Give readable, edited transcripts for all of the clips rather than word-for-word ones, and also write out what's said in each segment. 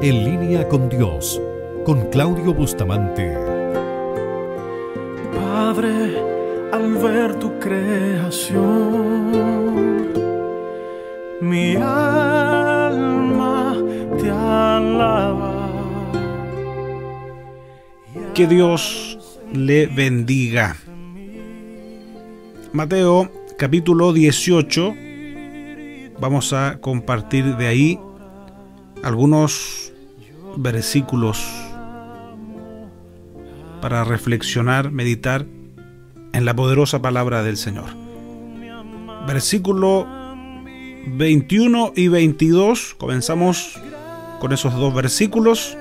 En línea con Dios, con Claudio Bustamante. Padre, al ver tu creación, mi alma te alaba. Que Dios le bendiga. Mateo capítulo 18. Vamos a compartir de ahí algunos versículos para reflexionar, meditar en la poderosa palabra del Señor. Versículo 21 y 22. Comenzamos con esos dos versículos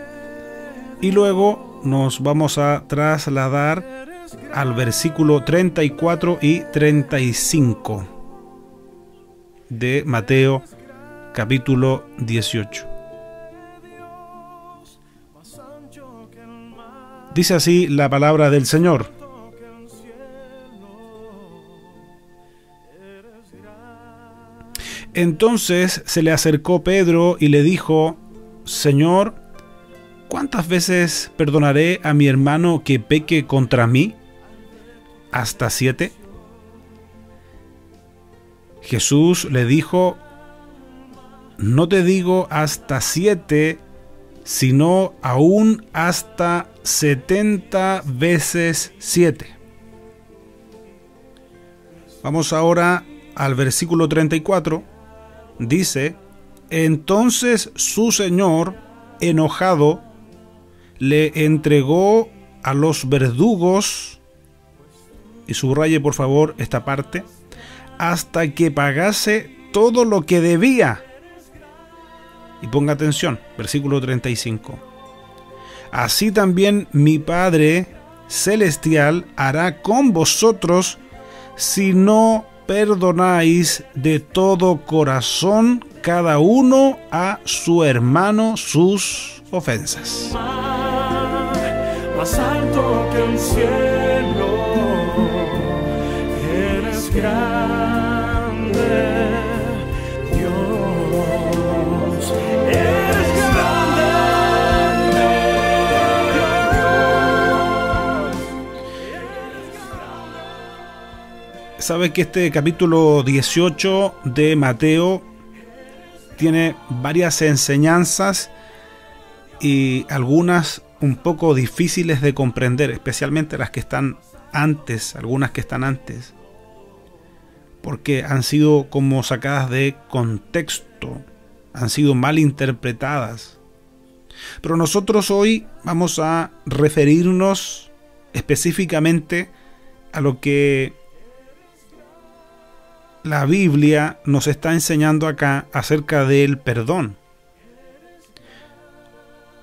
y luego nos vamos a trasladar al versículo 34 y 35 de Mateo capítulo 18. Dice así la palabra del Señor. Entonces se le acercó Pedro y le dijo: Señor, ¿cuántas veces perdonaré a mi hermano que peque contra mí? ¿Hasta 7? Jesús le dijo: no te digo hasta 7, sino aún hasta 70 veces 7. Vamos ahora al versículo 34. Dice: entonces su señor, enojado, le entregó a los verdugos, y subraye por favor esta parte, hasta que pagase todo lo que debía. Y ponga atención, versículo 35. Así también mi Padre Celestial hará con vosotros si no perdonáis de todo corazón cada uno a su hermano sus ofensas. Más alto que el cielo, eres grande, Dios, eres grande, Dios. Sabe que este capítulo 18 de Mateo tiene varias enseñanzas y algunas un poco difíciles de comprender, especialmente las que están antes, algunas que están antes, porque han sido como sacadas de contexto, han sido mal interpretadas. Pero nosotros hoy vamos a referirnos específicamente a lo que la Biblia nos está enseñando acá acerca del perdón.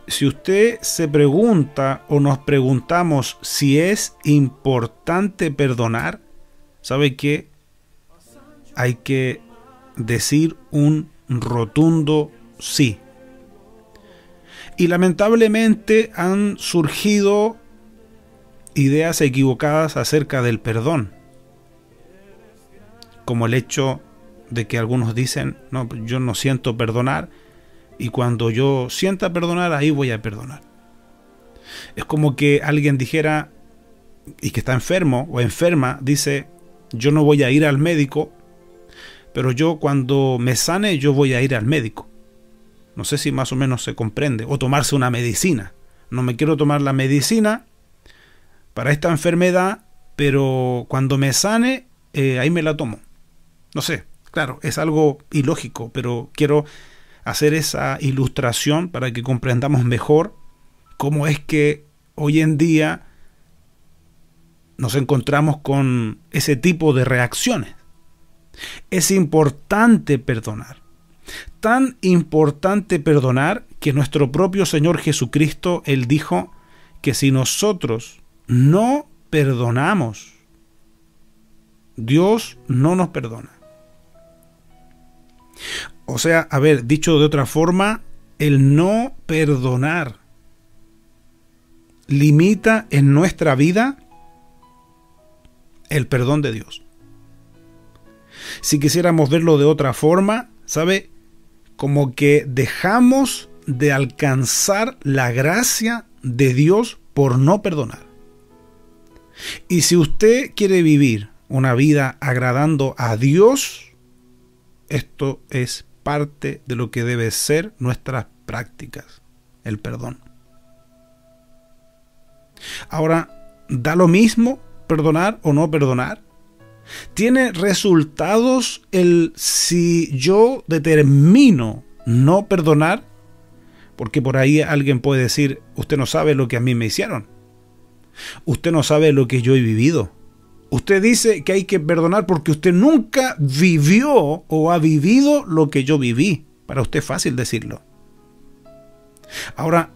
Si usted se pregunta o nos preguntamos si es importante perdonar, ¿sabe qué? Hay que decir un rotundo sí. Y lamentablemente han surgido ideas equivocadas acerca del perdón, como el hecho de que algunos dicen: no, yo no siento perdonar, y cuando yo sienta perdonar, ahí voy a perdonar. Es como que alguien dijera, y que está enfermo o enferma, dice: yo no voy a ir al médico, pero yo cuando me sane, yo voy a ir al médico. No sé si más o menos se comprende. O tomarse una medicina. No me quiero tomar la medicina para esta enfermedad, pero cuando me sane, ahí me la tomo. No sé, claro, es algo ilógico, pero quiero hacer esa ilustración para que comprendamos mejor cómo es que hoy en día nos encontramos con ese tipo de reacciones. Es importante perdonar. Tan importante perdonar que nuestro propio Señor Jesucristo, Él dijo que si nosotros no perdonamos, Dios no nos perdona. O sea, a ver, dicho de otra forma, el no perdonar limita en nuestra vida el perdón de Dios. Si quisiéramos verlo de otra forma, ¿sabe? Como que dejamos de alcanzar la gracia de Dios por no perdonar. Y si usted quiere vivir una vida agradando a Dios, esto es parte de lo que debe ser nuestras prácticas, el perdón. Ahora, ¿da lo mismo perdonar o no perdonar? ¿Tiene resultados el si yo determino no perdonar? Porque por ahí alguien puede decir, usted no sabe lo que a mí me hicieron. Usted no sabe lo que yo he vivido. Usted dice que hay que perdonar porque usted nunca vivió o ha vivido lo que yo viví. Para usted es fácil decirlo. Ahora,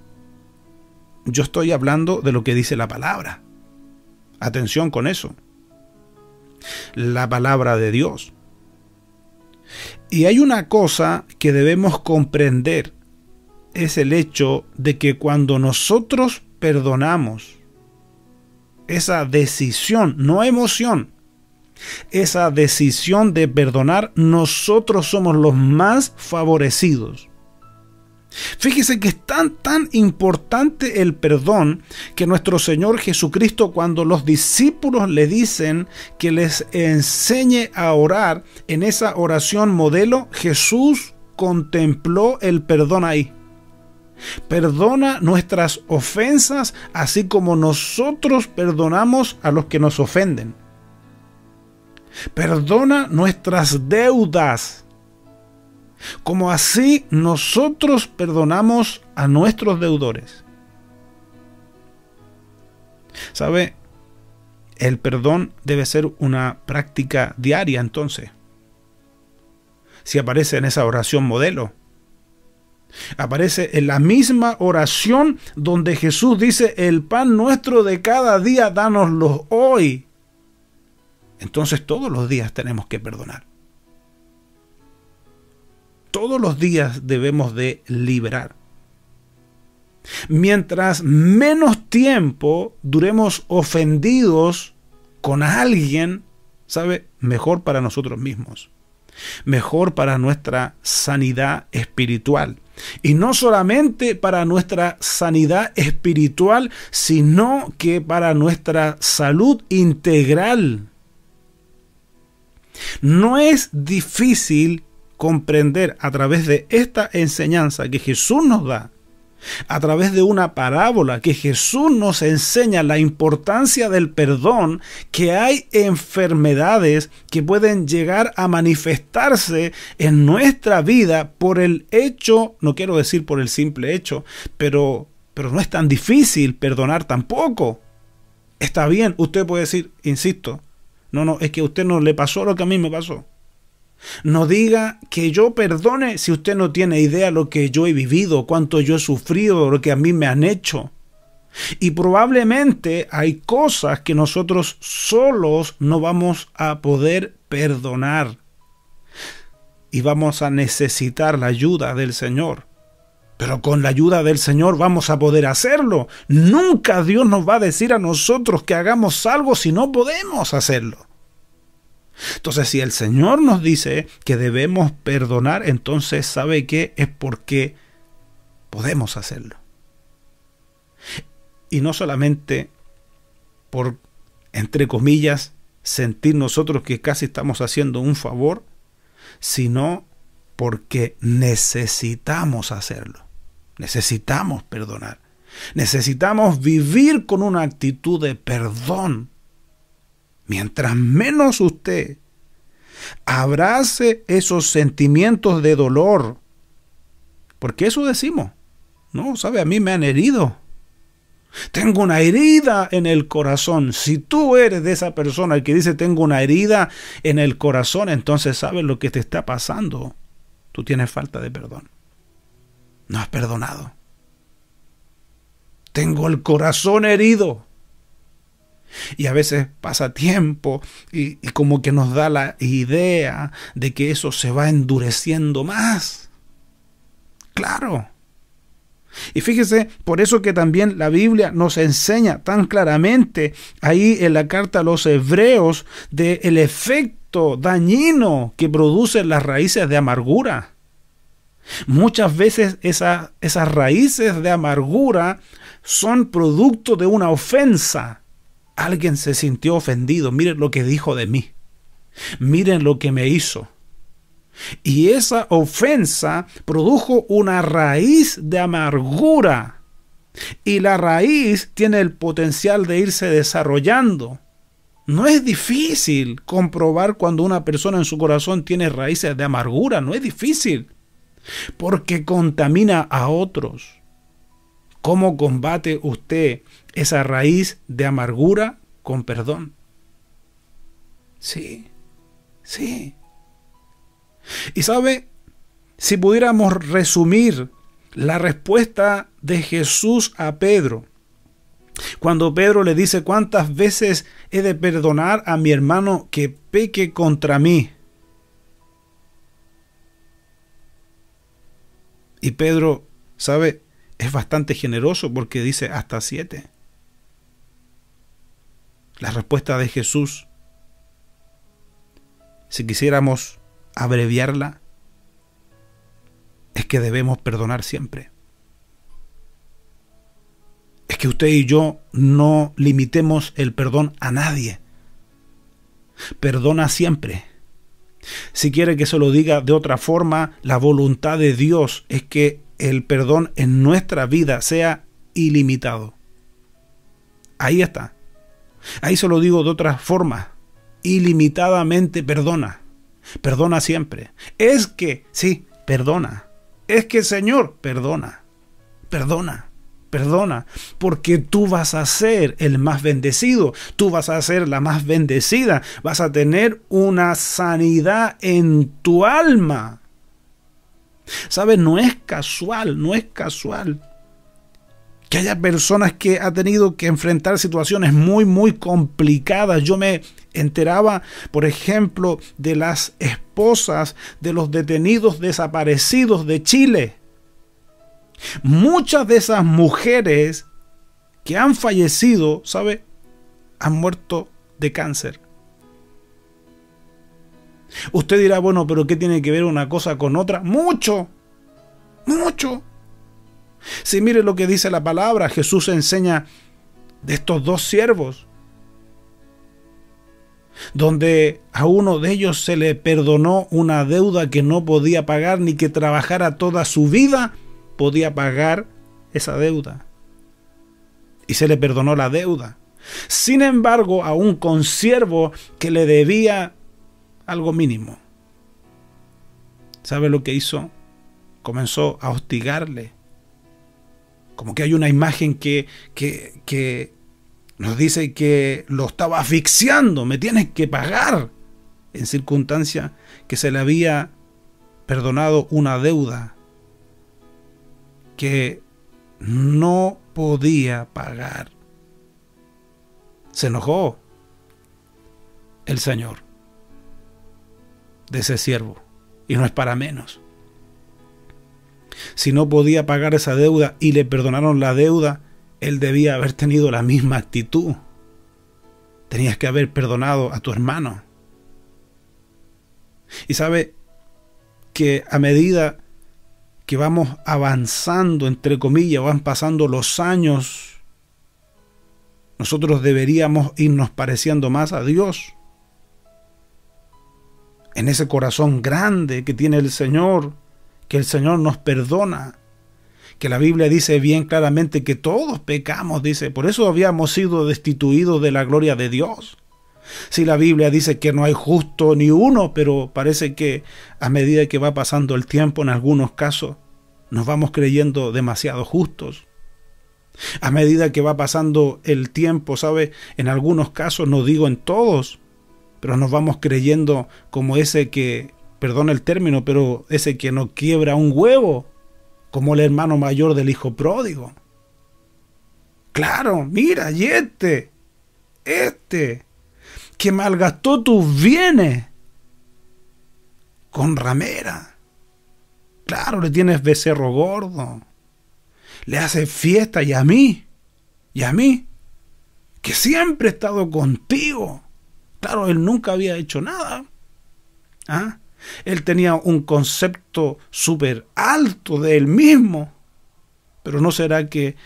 yo estoy hablando de lo que dice la palabra. Atención con eso. La palabra de Dios. Y hay una cosa que debemos comprender. Es el hecho de que cuando nosotros perdonamos, esa decisión, no emoción, esa decisión de perdonar, nosotros somos los más favorecidos. Fíjese que es tan importante el perdón que nuestro Señor Jesucristo, cuando los discípulos le dicen que les enseñe a orar en esa oración modelo, Jesús contempló el perdón ahí. Perdona nuestras ofensas, así como nosotros perdonamos a los que nos ofenden. Perdona nuestras deudas, como así nosotros perdonamos a nuestros deudores. ¿Sabe? El perdón debe ser una práctica diaria, entonces. Si aparece en esa oración modelo, aparece en la misma oración donde Jesús dice, el pan nuestro de cada día, dánoslo hoy. Entonces todos los días tenemos que perdonar. Todos los días debemos de liberar. Mientras menos tiempo duremos ofendidos con alguien, ¿sabe? Mejor para nosotros mismos. Mejor para nuestra sanidad espiritual. Y no solamente para nuestra sanidad espiritual, sino que para nuestra salud integral. No es difícil comprender a través de esta enseñanza que Jesús nos da, a través de una parábola que Jesús nos enseña la importancia del perdón, que hay enfermedades que pueden llegar a manifestarse en nuestra vida por el hecho, no quiero decir por el simple hecho, pero no es tan difícil perdonar tampoco. Está bien, usted puede decir, insisto, no, es que a usted no le pasó lo que a mí me pasó. No diga que yo perdone si usted no tiene idea de lo que yo he vivido, cuánto yo he sufrido, lo que a mí me han hecho. Y probablemente hay cosas que nosotros solos no vamos a poder perdonar. Y vamos a necesitar la ayuda del Señor. Pero con la ayuda del Señor vamos a poder hacerlo. Nunca Dios nos va a decir a nosotros que hagamos algo si no podemos hacerlo. Entonces, si el Señor nos dice que debemos perdonar, entonces ¿sabe qué? Es porque podemos hacerlo. Y no solamente por, entre comillas, sentir nosotros que casi estamos haciendo un favor, sino porque necesitamos hacerlo. Necesitamos perdonar. Necesitamos vivir con una actitud de perdón. Mientras menos usted abrace esos sentimientos de dolor, porque eso decimos, no, sabe, a mí me han herido. Tengo una herida en el corazón. Si tú eres de esa persona que dice tengo una herida en el corazón, entonces sabes lo que te está pasando. Tú tienes falta de perdón. No has perdonado. Tengo el corazón herido. Y a veces pasa tiempo y como que nos da la idea de que eso se va endureciendo más. Claro. Y fíjese, por eso que también la Biblia nos enseña tan claramente ahí en la carta a los Hebreos del efecto dañino que producen las raíces de amargura. Muchas veces esas raíces de amargura son producto de una ofensa. Alguien se sintió ofendido. Miren lo que dijo de mí. Miren lo que me hizo. Y esa ofensa produjo una raíz de amargura. Y la raíz tiene el potencial de irse desarrollando. No es difícil comprobar cuando una persona en su corazón tiene raíces de amargura. No es difícil. Porque contamina a otros. ¿Cómo combate usted esa raíz de amargura? Con perdón. Sí. Y sabe, si pudiéramos resumir la respuesta de Jesús a Pedro, cuando Pedro le dice: ¿cuántas veces he de perdonar a mi hermano que peque contra mí? Y Pedro, ¿sabe? Es bastante generoso porque dice hasta 7. La respuesta de Jesús, si quisiéramos abreviarla, es que debemos perdonar siempre. Es que usted y yo no limitemos el perdón a nadie. Perdona siempre. Si quiere que se lo diga de otra forma, la voluntad de Dios es que el perdón en nuestra vida sea ilimitado. Ahí está. Ahí se lo digo de otra forma. Ilimitadamente perdona. Perdona siempre. Es que, sí, perdona. Es que, Señor, perdona. Perdona. Perdona, porque tú vas a ser el más bendecido, tú vas a ser la más bendecida, vas a tener una sanidad en tu alma. ¿Sabes? No es casual que haya personas que han tenido que enfrentar situaciones muy complicadas. Yo me enteraba, por ejemplo, de las esposas de los detenidos desaparecidos de Chile. Muchas de esas mujeres que han fallecido, ¿sabe? Han muerto de cáncer. Usted dirá, bueno, pero ¿qué tiene que ver una cosa con otra? Mucho. Si mire lo que dice la palabra, Jesús enseña de estos 2 siervos, donde a uno de ellos se le perdonó una deuda que no podía pagar, ni que trabajara toda su vida podía pagar esa deuda. Y se le perdonó la deuda. Sin embargo, a un consiervo que le debía algo mínimo, ¿sabe lo que hizo? Comenzó a hostigarle. Como que hay una imagen que nos dice que lo estaba asfixiando. Me tienes que pagar. En circunstancia que se le había perdonado una deuda que no podía pagar. Se enojó el Señor de ese siervo, y no es para menos. Si no podía pagar esa deuda y le perdonaron la deuda, él debía haber tenido la misma actitud. Tenías que haber perdonado a tu hermano. Y sabe que a medida que vamos avanzando, entre comillas, van pasando los años, nosotros deberíamos irnos pareciendo más a Dios. En ese corazón grande que tiene el Señor, que el Señor nos perdona, que la Biblia dice bien claramente que todos pecamos, dice, por eso habíamos sido destituidos de la gloria de Dios. Si la Biblia dice que no hay justo ni uno, pero parece que a medida que va pasando el tiempo, en algunos casos, nos vamos creyendo demasiado justos. A medida que va pasando el tiempo, ¿sabe? En algunos casos, no digo en todos, pero nos vamos creyendo como ese que, perdona el término, pero ese que no quiebra un huevo, como el hermano mayor del hijo pródigo. Claro, mira, y este que malgastó tus bienes con ramera. Claro, le tienes becerro gordo, le haces fiesta, y a mí, que siempre he estado contigo. Claro, él nunca había hecho nada. Él tenía un concepto súper alto de él mismo. Pero ¿no será que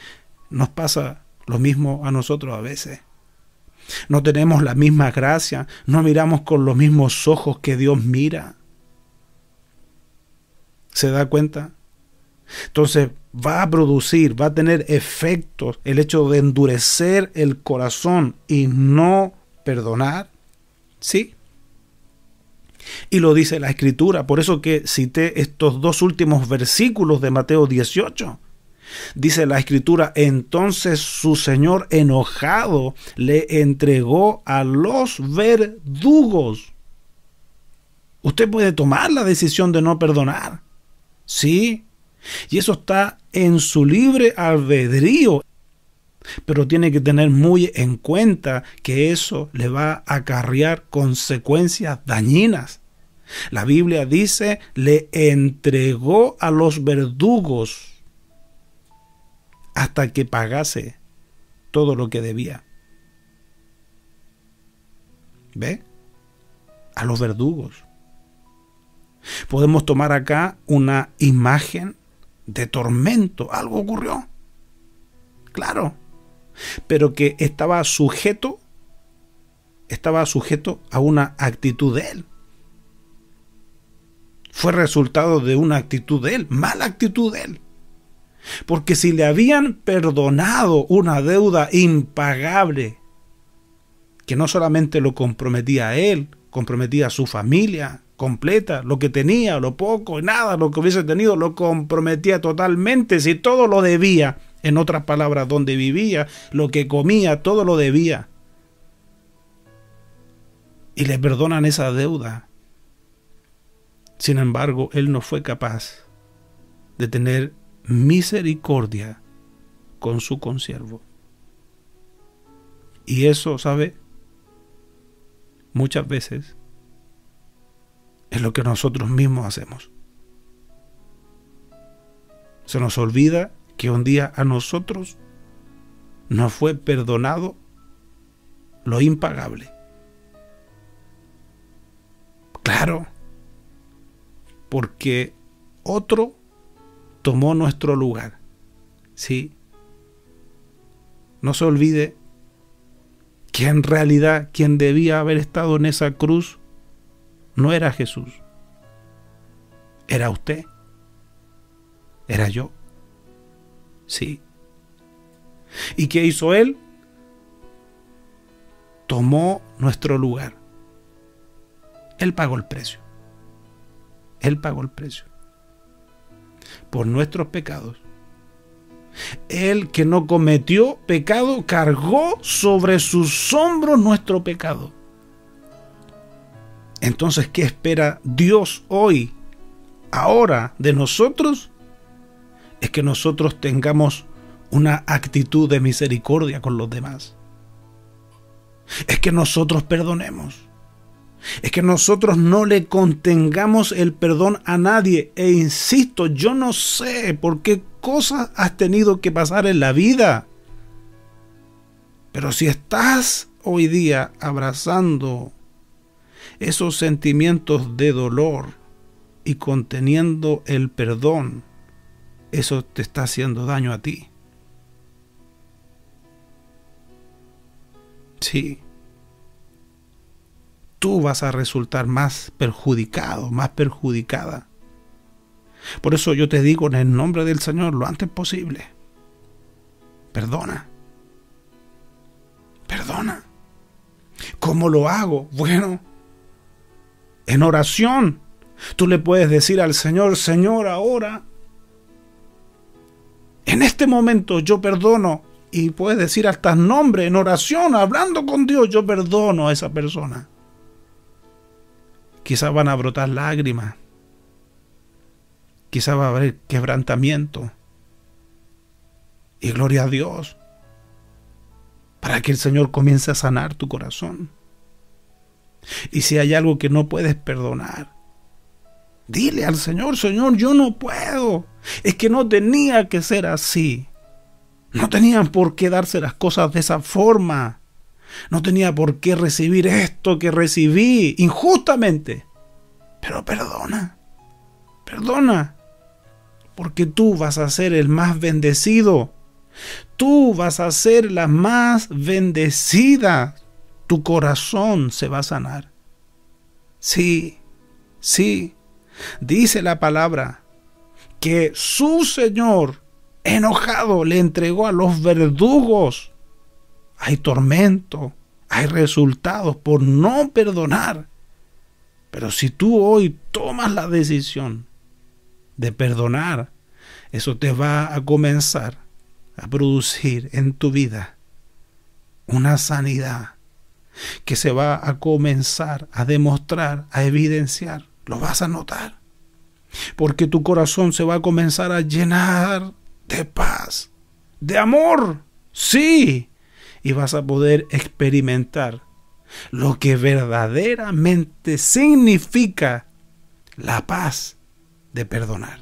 nos pasa lo mismo a nosotros a veces? No tenemos la misma gracia, no miramos con los mismos ojos que Dios mira. ¿Se da cuenta? Entonces va a producir, va a tener efectos el hecho de endurecer el corazón y no perdonar. ¿Sí? Y lo dice la Escritura. Por eso que cité estos dos últimos versículos de Mateo 18. Dice la Escritura: entonces su señor enojado le entregó a los verdugos. Usted puede tomar la decisión de no perdonar. Sí. Y eso está en su libre albedrío. Pero tiene que tener muy en cuenta que eso le va a acarrear consecuencias dañinas. La Biblia dice: le entregó a los verdugos hasta que pagase todo lo que debía. ¿Ve? A los verdugos. Podemos tomar acá una imagen de tormento. Algo ocurrió. Claro. Pero que estaba sujeto a una actitud de él. Fue resultado de una actitud de él, mala actitud de él. Porque si le habían perdonado una deuda impagable, que no solamente lo comprometía a él, comprometía a su familia completa, lo que tenía, lo poco, nada, lo que hubiese tenido, lo comprometía totalmente. Si todo lo debía, en otras palabras, donde vivía, lo que comía, todo lo debía. Y le perdonan esa deuda. Sin embargo, él no fue capaz de tener misericordia con su consiervo. Y eso, ¿sabe? Muchas veces es lo que nosotros mismos hacemos. Se nos olvida que un día a nosotros nos fue perdonado lo impagable. Claro, porque otro tomó nuestro lugar. Sí. No se olvide que en realidad quien debía haber estado en esa cruz no era Jesús. Era usted. Era yo. Sí. ¿Y qué hizo él? Tomó nuestro lugar. Él pagó el precio. Él pagó el precio por nuestros pecados. Él, que no cometió pecado, cargó sobre sus hombros nuestro pecado. Entonces, ¿qué espera Dios hoy, ahora, de nosotros? Es que nosotros tengamos una actitud de misericordia con los demás. Es que nosotros perdonemos. Es que nosotros no le contengamos el perdón a nadie. E insisto, yo no sé por qué cosas has tenido que pasar en la vida. Pero si estás hoy día abrazando esos sentimientos de dolor y conteniendo el perdón, eso te está haciendo daño a ti. Sí. Tú vas a resultar más perjudicado, más perjudicada. Por eso yo te digo en el nombre del Señor, lo antes posible, perdona. Perdona. ¿Cómo lo hago? Bueno, en oración. Tú le puedes decir al Señor: Señor, ahora, en este momento yo perdono. Y puedes decir hasta el nombre, en oración, hablando con Dios: yo perdono a esa persona. Quizás van a brotar lágrimas. Quizás va a haber quebrantamiento. Y gloria a Dios, para que el Señor comience a sanar tu corazón. Y si hay algo que no puedes perdonar, dile al Señor: Señor, yo no puedo. Es que no tenía que ser así. No tenían por qué darse las cosas de esa forma. No tenía por qué recibir esto que recibí injustamente. Pero perdona, porque tú vas a ser el más bendecido. Tú vas a ser la más bendecida. Tu corazón se va a sanar. Sí, dice la palabra que su Señor, enojado, le entregó a los verdugos. Hay tormento, hay resultados por no perdonar. Pero si tú hoy tomas la decisión de perdonar, eso te va a comenzar a producir en tu vida una sanidad que se va a comenzar a demostrar, a evidenciar. Lo vas a notar, porque tu corazón se va a comenzar a llenar de paz, de amor, sí, y vas a poder experimentar lo que verdaderamente significa la paz de perdonar.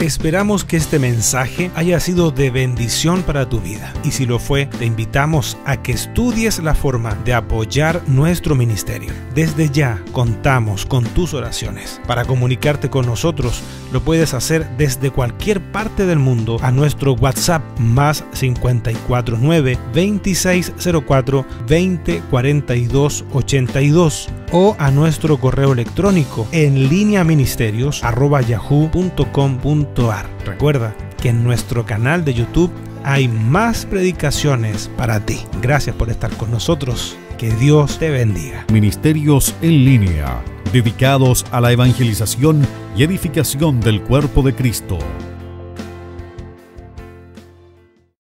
Esperamos que este mensaje haya sido de bendición para tu vida. Y si lo fue, te invitamos a que estudies la forma de apoyar nuestro ministerio. Desde ya contamos con tus oraciones. Para comunicarte con nosotros, lo puedes hacer desde cualquier parte del mundo a nuestro WhatsApp más 549-2604-2042-82 o a nuestro correo electrónico en lineaministerios@yahoo.com.ar. Recuerda que en nuestro canal de YouTube hay más predicaciones para ti. Gracias por estar con nosotros. Que Dios te bendiga. Ministerios en línea, dedicados a la evangelización y edificación del cuerpo de Cristo.